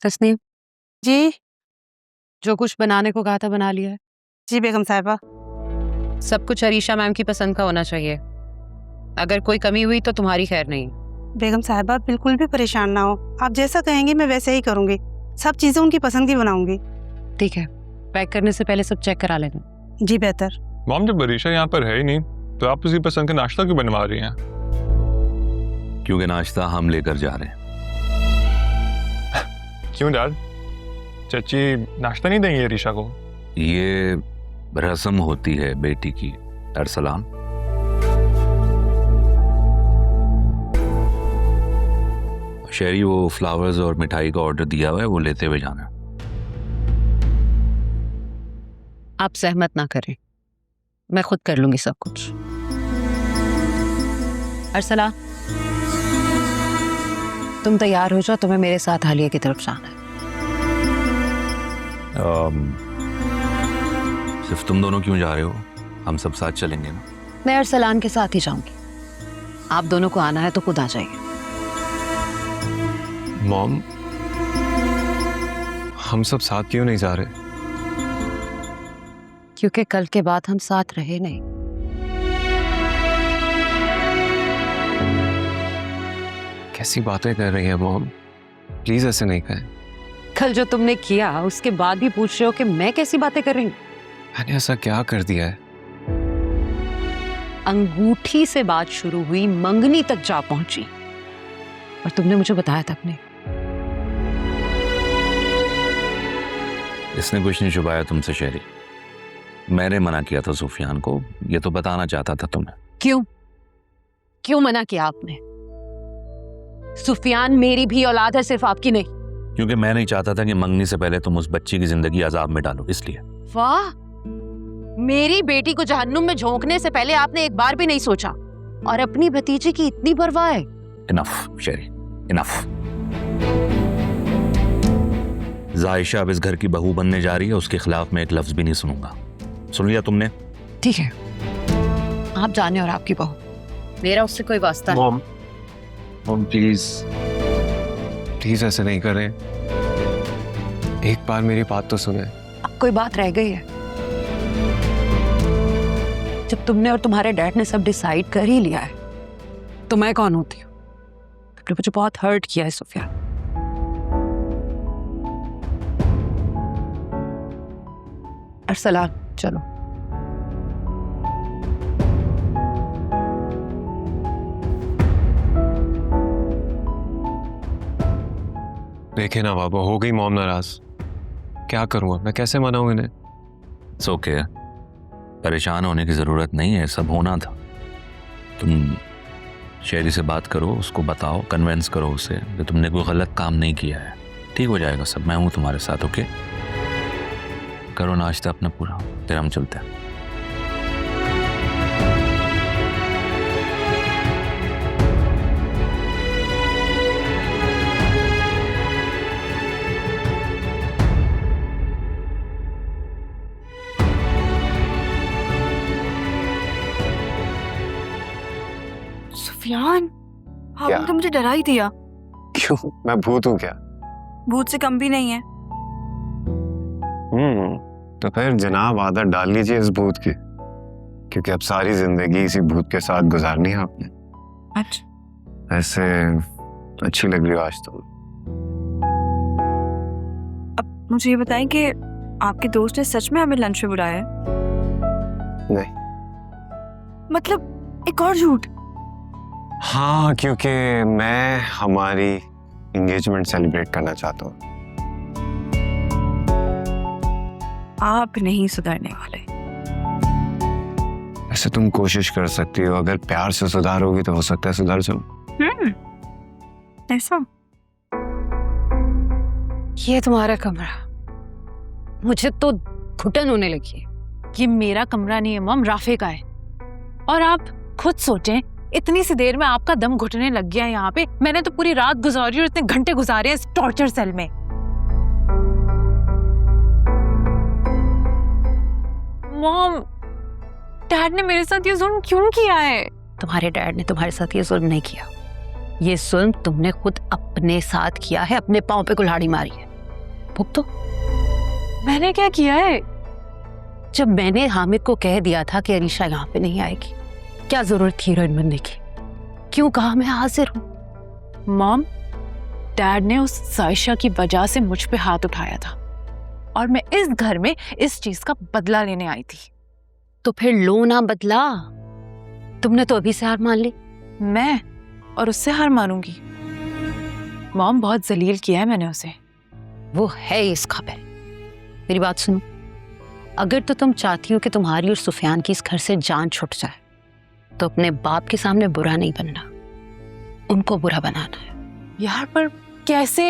तस्नीम, जी जो कुछ बनाने को कहा था बना लिया है। जी बेगम साहिबा। सब कुछ अरीशा मैम की पसंद का होना चाहिए। अगर कोई कमी हुई तो तुम्हारी खैर नहीं। बेगम साहिबा बिल्कुल भी परेशान ना हो, आप जैसा कहेंगी मैं वैसे ही करूंगी। सब चीजें उनकी पसंद की बनाऊंगी। ठीक है, पैक करने से पहले सब चेक करा लेना। जी बेहतर। मॉम, जब अरीशा यहाँ पर है ही नहीं तो आप उसकी पसंद का नाश्ता क्यों बनवा रही हैं? क्योंकि नाश्ता हम लेकर जा रहे हैं। क्यों डैड? चाची नाश्ता नहीं देंगी अरीशा को? ये रस्म होती है बेटी की। अरसलान, शेरी वो फ्लावर्स और मिठाई का ऑर्डर दिया हुआ है, वो लेते हुए जाना। आप सहमत ना करें, मैं खुद कर लूंगी सब कुछ। अरसला, तुम तैयार हो जाओ, तुम्हें मेरे साथ हालिया की तरफ जाना है। सिर्फ तुम दोनों क्यों जा रहे हो? हम सब साथ चलेंगे ना। मैं अरसलान के साथ ही जाऊंगी। आप दोनों को आना है तो खुद आ जाइए। मॉम, हम सब साथ क्यों नहीं जा रहे? क्योंकि कल के बाद हम साथ रहे नहीं। कैसी बातें कर रही हैं मॉम? प्लीज ऐसे नहीं कहें। कल जो तुमने किया उसके बाद भी पूछ रहे हो कि मैं कैसी बातें कर रही हूँ? मैंने ऐसा क्या कर दिया है? अंगूठी से बात शुरू हुई, मंगनी तक जा पहुंची, और तुमने मुझे बताया तक नहीं। इसने कुछ नहीं छुपाया तुमसे शेरी। मैंने मना किया था सुफियान को, ये तो बताना चाहता था तुम्हें। क्यों क्यों मना किया आपने? सुफियान मेरी भी औलाद है, सिर्फ आपकी नहीं। क्योंकि मैं नहीं चाहता था कि मंगनी से पहले तुम उस बच्ची की जिंदगी अजाब में डालो, इसलिए। वाह, मेरी बेटी को जहन्नुम में झोंकने से पहले आपने एक बार भी नहीं सोचा, और अपनी भतीजी की इतनी परवाह है। इनफ शेरी, इनफ। जायशा अब इस घर की बहू बनने जा रही है, उसके खिलाफ मैं एक लफ्ज भी नहीं सुनूंगा। सुन लिया तुमने? ठीक है, आप जाने और आपकी बहू, मेरा उससे कोई वास्ता नहीं। मॉम, मॉम प्लीज, प्लीज ऐसे नहीं करें। एक बार मेरी बात तो सुने। अब कोई बात रह गई है? जब तुमने और तुम्हारे डैड ने सब डिसाइड कर ही लिया है तो मैं कौन होती हूँ? तुमने मुझे बहुत हर्ट किया है सुफियान। अरसलान, चलो। देखे ना बाबा, हो गई मॉम नाराज। क्या करूँ, मैं कैसे मनाऊं इन्हें? इट्स ओके, परेशान होने की जरूरत नहीं है, सब होना था। तुम शेरी से बात करो, उसको बताओ, कन्विंस करो उसे कि तुमने कोई गलत काम नहीं किया है। ठीक हो जाएगा सब, मैं हूं तुम्हारे साथ। ओके, करो नाश्ता अपना पूरा, फिर हम चलते हैं। सुफियान, आपने तो मुझे डरा ही दिया। क्यों, मैं भूत हूँ क्या? भूत से कम भी नहीं है। तो फिर जनाब आदत डाल लीजिए इस भूत की, क्योंकि अब सारी जिंदगी इसी भूत के साथ गुजारनी है आपने। अच्छा, ऐसे अच्छी लग रही हो आज तो। अब मुझे ये बताएं कि आपके दोस्त ने सच में हमें लंच पे बुलाया है? नहीं। मतलब एक और झूठ? हाँ, क्योंकि मैं हमारी एंगेजमेंट सेलिब्रेट करना चाहता हूँ। आप नहीं सुधरने वाले। ऐसे तुम कोशिश कर सकती हो, अगर प्यार से सुधारोगी तो हो सकता है सुधर जाऊं। ऐसा? ये तुम्हारा कमरा, मुझे तो घुटन होने लगी है। ये मेरा कमरा नहीं है मॉम, राफे का है। और आप खुद सोचें, इतनी सी देर में आपका दम घुटने लग गया यहाँ पे। मैंने तो पूरी रात गुजारी और इतने घंटे गुजारे इस टॉर्चर सेल में। मॉम, डैड ने मेरे साथ ये जुल्म क्यों किया है? तुम्हारे डैड ने तुम्हारे साथ ये जुल्म नहीं किया, ये जुल्म तुमने खुद अपने साथ किया है, अपने पांव पे कुल्हाड़ी मारी है। भुगतो। मैंने क्या किया है? जब मैंने हामिद को कह दिया था कि अरीशा यहाँ पे नहीं आएगी, क्या जरूरत थी हीरोइन बनने की? क्यों कहा मैं हाजिर हूँ? मॉम, डैड ने उस साइशा की वजह से मुझ पे हाथ उठाया था और मैं इस घर में इस चीज का बदला लेने आई थी। तो फिर लो ना बदला। तुमने तो अभी से हार मान ली। मैं और उससे हार मानूंगी? मॉम, बहुत जलील किया है मैंने उसे। वो है इस काबिल। मेरी बात सुनो, अगर तो तुम चाहती हो कि तुम्हारी और सुफियान की इस घर से जान छुट जाए, तो अपने बाप के सामने बुरा नहीं बनना, उनको बुरा बनाना है। यार पर कैसे?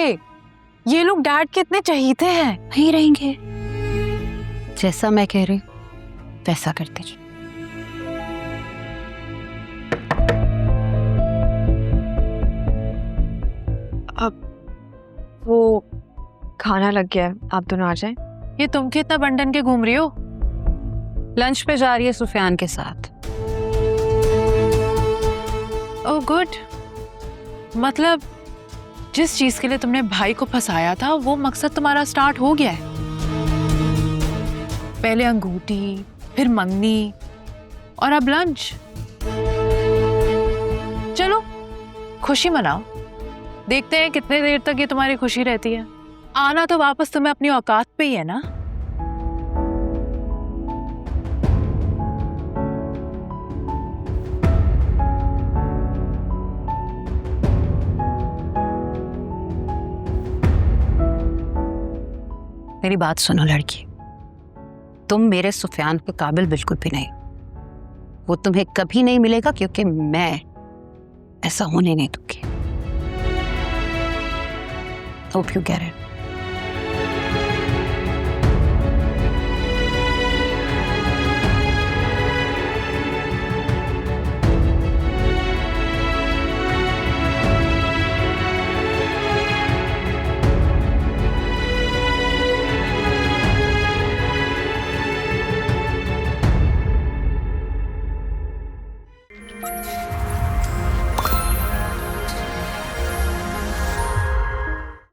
ये लोग डैड के इतने चहीते हैं। नहीं रहेंगे। जैसा मैं कह रही हूं वैसा करते जाओ। वो खाना लग गया है, आप दोनों आ जाएं। ये तुम कितना बंडन के घूम रही हो? लंच पे जा रही है सुफियान के साथ। Oh good. मतलब जिस चीज के लिए तुमने भाई को फंसाया था वो मकसद तुम्हारा स्टार्ट हो गया है। पहले अंगूठी, फिर मंगनी और अब लंच। चलो खुशी मनाओ, देखते हैं कितने देर तक ये तुम्हारी खुशी रहती है। आना तो वापस तुम्हें अपनी औकात पे ही है ना। मेरी बात सुनो लड़की, तुम मेरे सुफियान के काबिल बिल्कुल भी नहीं। वो तुम्हें कभी नहीं मिलेगा, क्योंकि मैं ऐसा होने नहीं दूंगी। Hope you get it.